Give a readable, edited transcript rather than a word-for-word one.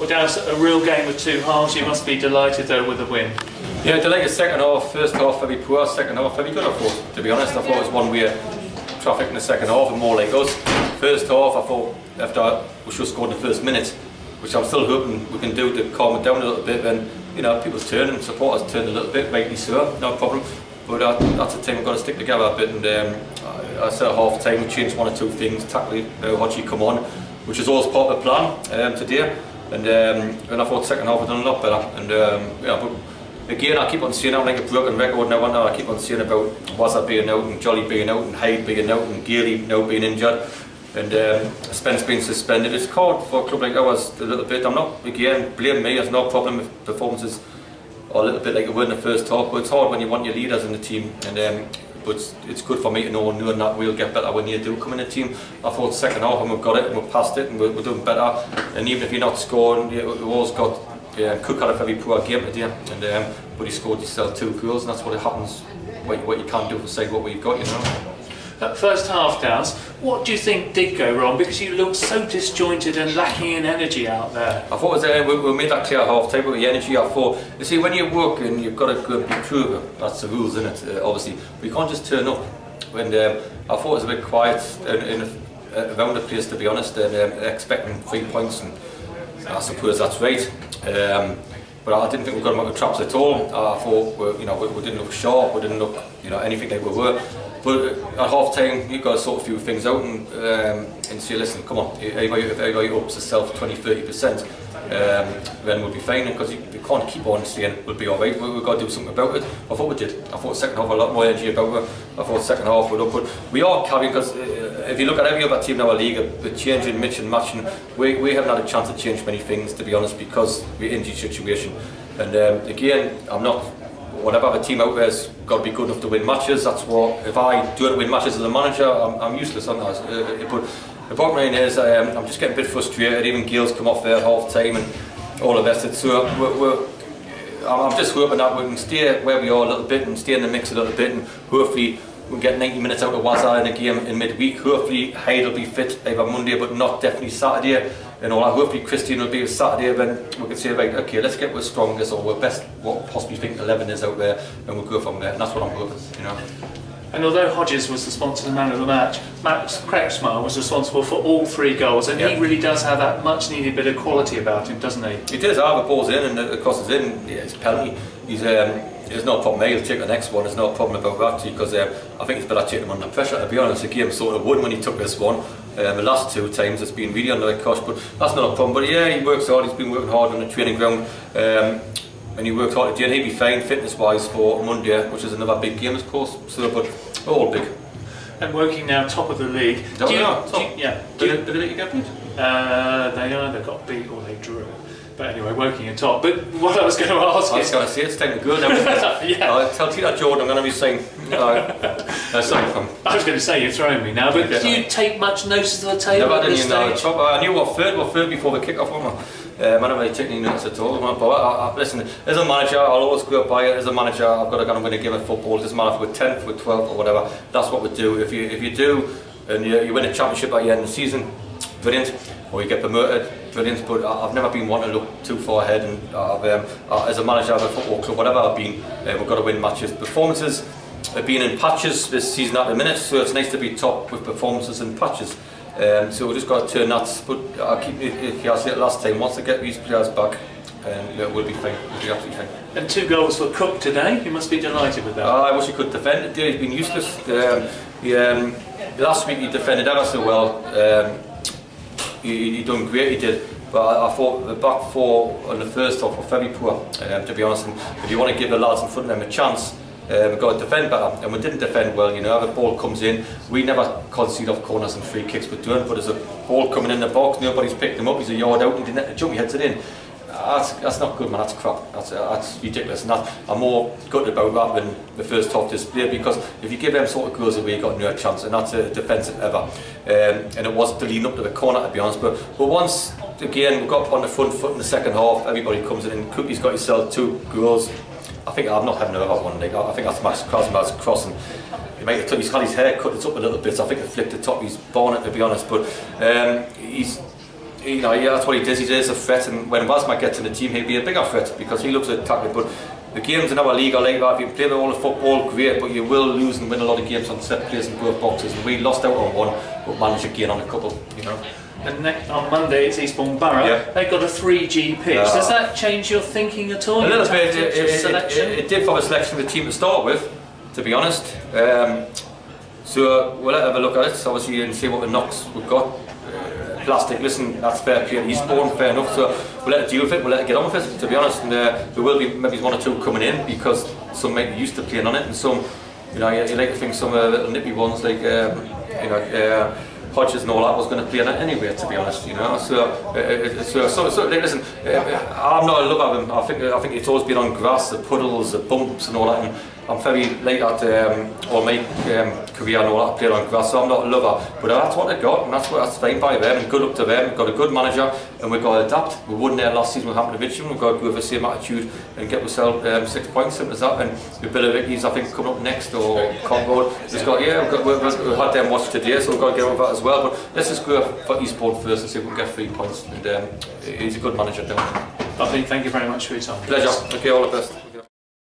Well, Dowse, a real game with two halves. You must be delighted though with the win. Yeah, delighted. Second half, first half very poor, second half very good I thought. To be honest, I thought it was one-way traffic in the second half and more like us. First half I thought after we should have scored in the first minute, which I'm still hoping we can do to calm it down a little bit. And you know, people's turn and supporters turned a little bit, rightly so, no problem. But that's a team we've got to stick together a bit. And I said at half time we changed one or two things. Tackling Hodgie come on, which is always part of the plan today. And I thought second half we've done a lot better. And yeah, but again I keep on saying I'm like a broken record now. I keep on saying about Wazza being out and Jolly being out and Hyde being out and Gailey now being injured. And Spence being suspended. It's hard for a club like ours a little bit. I'm not, again, blame me, there's no problem if performances are a little bit like it were in the first half, but it's hard when you want your leaders in the team. And but it's good for me to know knowing that we'll get better when you do come in the team. I thought second half and we've got it and we've passed it and we're doing better. And even if you're not scoring, we've always got Cook had a very poor game today, and but he scored himself 2 goals, and that's what it happens. What you can't do to say what we've got, you know. That first half, Dowse, what do you think did go wrong? Because you looked so disjointed and lacking in energy out there. I thought it was, we made that clear half time, but the energy I thought, you see, when you're working, you've got to go and be Truro. That's the rules, isn't it? Obviously, but you can't just turn up. And I thought it was a bit quiet around the place, to be honest, and expecting 3 points, and I suppose that's right. But I didn't think we got them out of traps at all. I thought, you know, we didn't look sharp, we didn't look, you know, anything like we were. But at half time, you've got to sort a few things out and say, listen, come on, everybody ups yourself 20–30%, then we'll be fine, because you can't keep on saying we'll be alright, we've got to do something about it. I thought we did. I thought second half a lot more energy about it. I thought second half we're up, but we are carrying, because if you look at every other team in our league, we're changing, mix and matching. We haven't had a chance to change many things, to be honest, because we're in injury situation. And again, I'm not. Whatever other team out there's got to be good enough to win matches. That's what, if I do it to win matches as a manager, I'm useless on that. But the bottom line is, I'm just getting a bit frustrated. Even Gail's come off there at half time and all the rest of it. So I'm just hoping that we can stay where we are a little bit and stay in the mix a little bit, and hopefully we'll get 90 minutes out of Wazza in a game in midweek. Hopefully Hyde will be fit either Monday, but not definitely Saturday. And all that. Hopefully Christian will be Saturday, then we can say, right, okay, let's get our strongest or our best, what possibly think 11 is out there, and we'll go from there. And that's what I'm hoping, you know. And although Hodges was the sponsor and man of the match, Max Kretschmar was responsible for all 3 goals, and he really does have that much needed bit of quality about him, doesn't he? He does. The ball's in and the cross is in. Yeah, it's a penalty. There's no problem. He'll take the next one. There's no problem about that, because I think it's better taking him under pressure. To be honest, the game sort of won when he took this one. The last 2 times it's been really under the cosh, but that's not a problem. But yeah, he works hard. He's been working hard on the training ground, and he worked hard today. And he'll be fine fitness-wise for Monday, which is another big game, of course. So, but all big. And working now top of the league. Did they get beat? They got beat or they drew. But anyway, working in top. But what I was going to ask I was going to say, it's time to go now. Yeah. Tell Tina Jordan I'm going to be saying, I was going to say, you're throwing me now, but do you take much notice of the table at this stage? I knew what third before the kick-off, wasn't I? I don't really take any notice at all. But listen, as a manager, I'll always go by it. As a manager, I've got to go and win a game of football. It doesn't matter if we're 10th, we're 12th or whatever. That's what we do. If you do, and you win a championship at the end of the season, brilliant. Or you get promoted, brilliant. But I've never been one to look too far ahead. And as a manager of a football club, whatever I've been, we've got to win matches. Performances have been in patches this season at the minute, so it's nice to be top with performances and patches. So we've just got to turn that. But I said it last time, once I get these players back, we'll be fine. We'll be absolutely fine. And 2 goals for Cook today. You must be delighted with that. I wish he could defend today. He's been useless. Last week he defended ever so well. He done great. He did. But I thought the back 4 on the first half were very poor, to be honest. And if you want to give the lads in front of them a chance, we've got to defend better, and we didn't defend well. You know, the ball comes in, we never concede off corners and free kicks. We're doing, but there's a ball coming in the box, nobody's picked him up. He's a yard out, and he didn't jump, he heads it in. That's not good, man. That's crap. That's ridiculous. And I'm more gutted about that than the first half display, because if you give them sort of goals away, you got no chance, and that's a defensive ever. And it wasn't leading up to the corner, to be honest. But once again we got on the front foot in the second half, everybody comes in, and Cookie's got himself 2 goals. I think I'm not having another one. Like, I think that's Max Kretschmar's crossing. He's had his hair cut. It's up a little bit. So I think it flicked the top. He's born it, to be honest. But you know, yeah, that's what he does. He is a threat, and when Wasma gets in the team, he'll be a bigger threat because he looks at attacking. But the games in our league are like that. If you play all the football, great, but you will lose and win a lot of games on set plays in both boxes. And we lost out on one, but managed to gain on a couple. You know. And on Monday it's Eastbourne Borough. Yeah. They've got a 3G pitch. Does that change your thinking at all? A little bit. It did for the selection of the team to start with, to be honest. So we'll have a look at it, obviously, and see what the knocks we've got. Plastic, listen, that's fair play at Eastbourne, fair enough. So we'll let it deal with it. We'll let it get on with it, to be honest. And there will be maybe one or two coming in because some might be used to playing on it, and some, you know, you like to think some little nippy ones like you know. Hodges and all that was going to play on it anyway, to be honest, you know. So listen, I'm not a lover of him. I think it's always been on grass, the puddles, the bumps, and all that. And I'm very late at all my career and all that. I played on grass, so I'm not a lover. But that's what they got, and that's fine by them. And good up to them. We've got a good manager, and we've got to adapt. We won there last season with Hampton. We've got to go with the same attitude and get ourselves 6 points. Simple as that. And with Billy Ricky's, I think, coming up next, or Congo. We've had them watch today, so we've got to get on with that as well. But let's just go for Eastbourne first and see if we can get 3 points. And he's a good manager down. Lovely, thank you very much for your time. Pleasure. Okay, all the best.